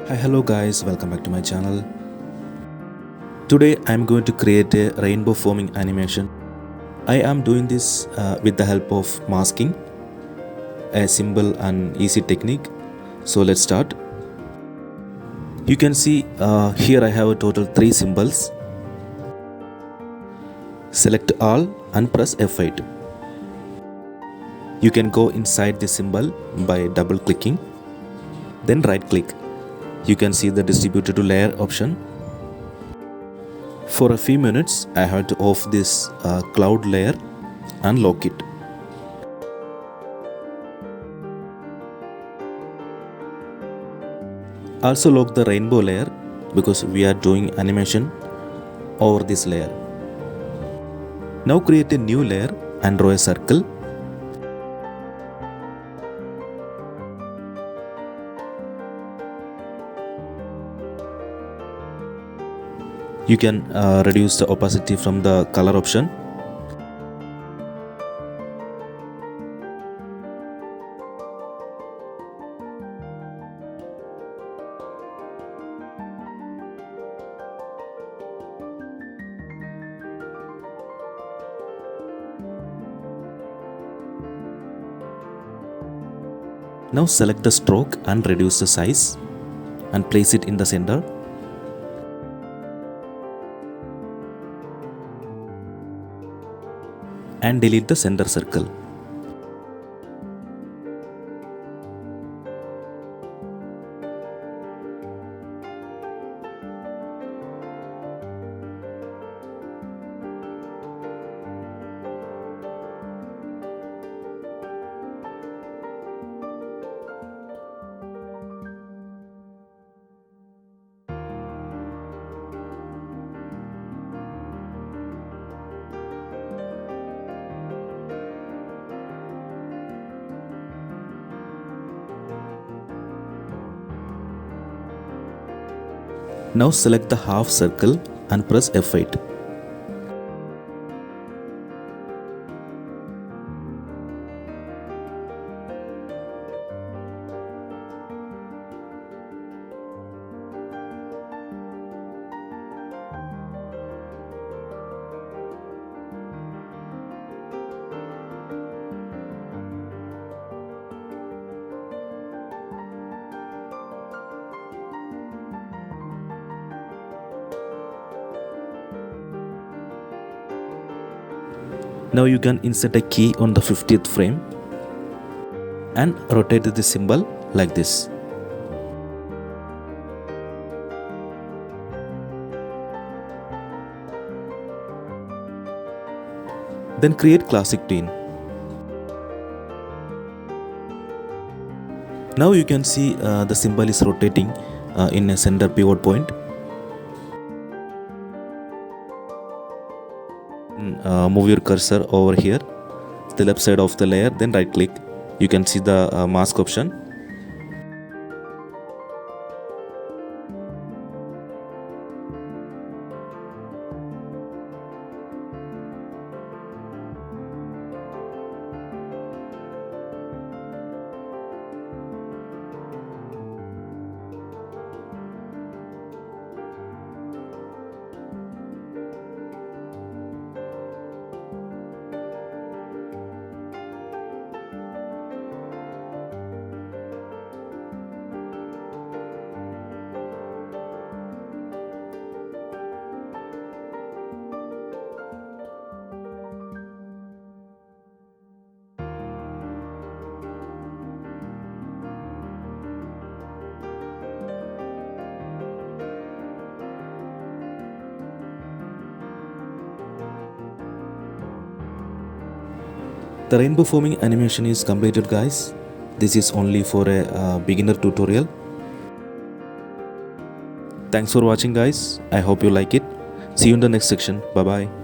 Hi, hello guys, welcome back to my channel. Today I'm going to create a rainbow forming animation. I am doing this with the help of masking, a simple and easy technique. So let's start. You can see here I have a total 3 symbols. Select all and press F8. You can go inside the symbol by double clicking, then right click. You can see the distributed to layer option. For a few minutes I have to off this cloud layer and lock it. Also lock the rainbow layer because we are doing animation over this layer. Now create a new layer and draw a circle. You can reduce the opacity from the color option. Now select the stroke and reduce the size and place it in the center. And delete the center circle. Now select the half circle and press F8. Now you can insert a key on the 50th frame and rotate the symbol like this. Then create classic tween. Now you can see the symbol is rotating in a center pivot point. Move your cursor over here, the left side of the layer, then right click. You can see the mask option. The rainbow forming animation is completed, guys. This is only for a beginner tutorial. Thanks for watching, guys. I hope you like it. See you in the next section. Bye bye.